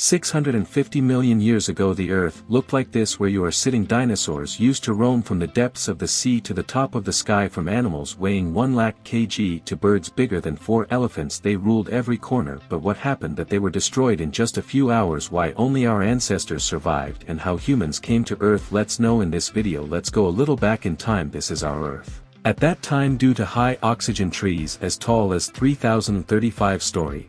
650 million years ago the Earth looked like this, where you are sitting. Dinosaurs used to roam from the depths of the sea to the top of the sky, from animals weighing 1 lakh kg to birds bigger than 4 elephants. They ruled every corner, but what happened that they were destroyed in just a few hours? Why only our ancestors survived, and how humans came to Earth? Let's know in this video. Let's go a little back in time. This is our Earth. At that time, due to high oxygen, trees as tall as 3,035-story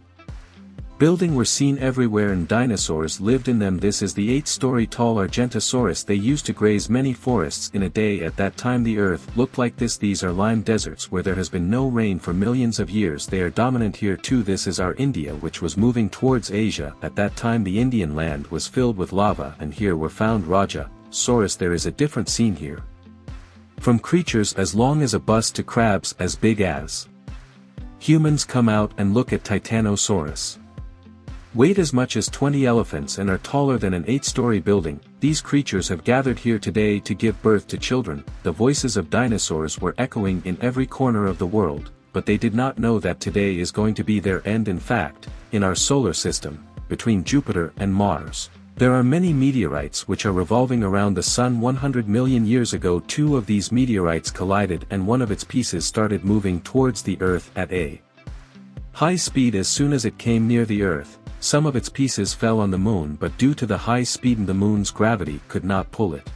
building were seen everywhere, and dinosaurs lived in them. This is the 8-story tall Argentosaurus. They used to graze many forests in a day. At that time the Earth looked like this. These are lime deserts where there has been no rain for millions of years. They are dominant here too. This is our India, which was moving towards Asia. At that time the Indian land was filled with lava, and here were found Raja-saurus. There is a different scene here. From creatures as long as a bus to crabs as big as humans. Come out and look at Titanosaurus. Weight as much as 20 elephants and are taller than an 8-story building. These creatures have gathered here today to give birth to children. The voices of dinosaurs were echoing in every corner of the world, but they did not know that today is going to be their end. In fact, in our solar system, between Jupiter and Mars, there are many meteorites which are revolving around the Sun. 100 million years ago 2 of these meteorites collided, and one of its pieces started moving towards the Earth at a high speed. As soon as it came near the Earth, some of its pieces fell on the moon, but due to the high speed the moon's gravity could not pull it.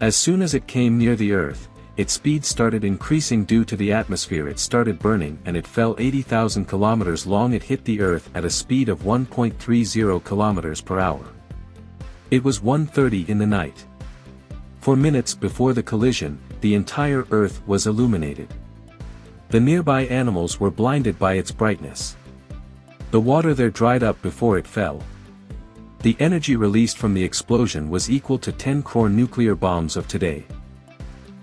As soon as it came near the Earth, its speed started increasing due to the atmosphere. It started burning and it fell 80,000 kilometers long. It hit the Earth at a speed of 1.30 kilometers per hour. It was 1:30 in the night. For minutes before the collision, the entire Earth was illuminated. The nearby animals were blinded by its brightness. The water there dried up before it fell. The energy released from the explosion was equal to 10 crore nuclear bombs of today.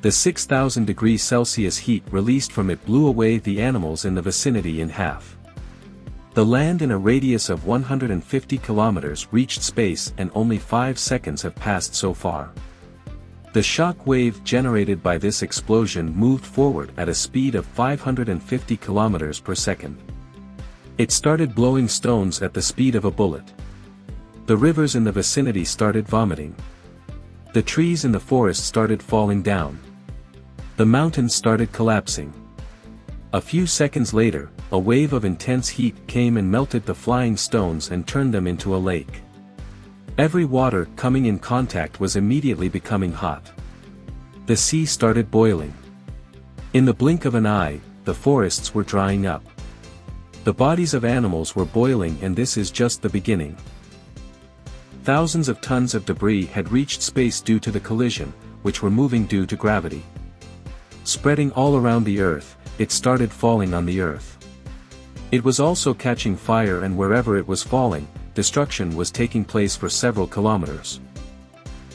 The 6,000 degrees Celsius heat released from it blew away the animals in the vicinity in half. The land in a radius of 150 kilometers reached space, and only 5 seconds have passed so far. The shock wave generated by this explosion moved forward at a speed of 550 kilometers per second. It started blowing stones at the speed of a bullet. The rivers in the vicinity started vomiting. The trees in the forest started falling down. The mountains started collapsing. A few seconds later, a wave of intense heat came and melted the flying stones and turned them into a lake. Every water coming in contact was immediately becoming hot. The sea started boiling. In the blink of an eye, the forests were drying up. The bodies of animals were boiling, and this is just the beginning. Thousands of tons of debris had reached space due to the collision, which were moving due to gravity. Spreading all around the Earth, it started falling on the Earth. It was also catching fire, and wherever it was falling, destruction was taking place for several kilometers.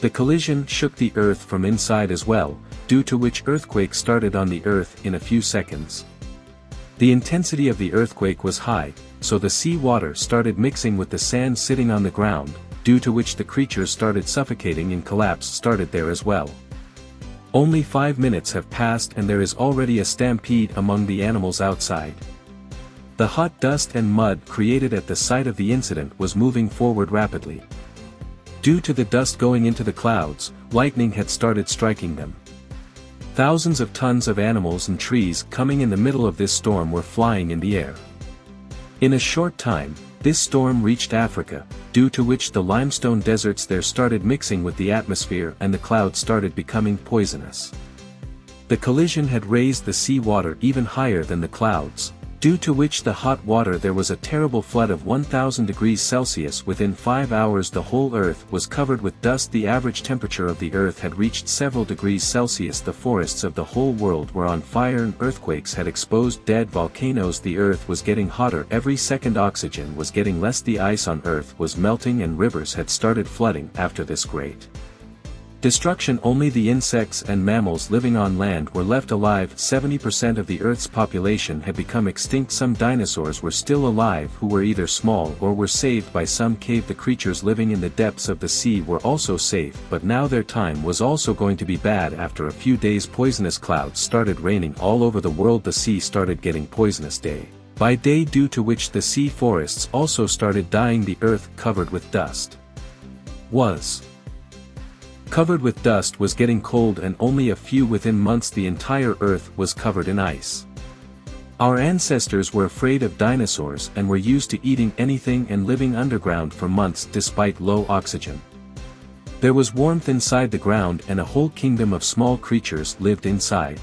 The collision shook the Earth from inside as well, due to which earthquakes started on the Earth in a few seconds. The intensity of the earthquake was high, so the sea water started mixing with the sand sitting on the ground, due to which the creatures started suffocating, and collapse started there as well. Only 5 minutes have passed and there is already a stampede among the animals outside. The hot dust and mud created at the site of the incident was moving forward rapidly. Due to the dust going into the clouds, lightning had started striking them. Thousands of tons of animals and trees coming in the middle of this storm were flying in the air. In a short time, this storm reached Africa, due to which the limestone deserts there started mixing with the atmosphere and the clouds started becoming poisonous. The collision had raised the sea water even higher than the clouds, due to which the hot water there was a terrible flood of 1,000 degrees Celsius. Within 5 hours the whole Earth was covered with dust. The average temperature of the Earth had reached several degrees Celsius. The forests of the whole world were on fire, and earthquakes had exposed dead volcanoes. The Earth was getting hotter every second. Oxygen was getting less. The ice on Earth was melting and rivers had started flooding. After this great destruction, only the insects and mammals living on land were left alive. 70% of the Earth's population had become extinct. Some dinosaurs were still alive who were either small or were saved by some cave. The creatures living in the depths of the sea were also safe, but now their time was also going to be bad. After a few days, poisonous clouds started raining all over the world. The sea started getting poisonous day by day due to which the sea forests also started dying. The earth covered with dust was covered with dust was getting cold, and only a few within months the entire earth was covered in ice. Our ancestors were afraid of dinosaurs and were used to eating anything and living underground for months despite low oxygen. There was warmth inside the ground, and a whole kingdom of small creatures lived inside.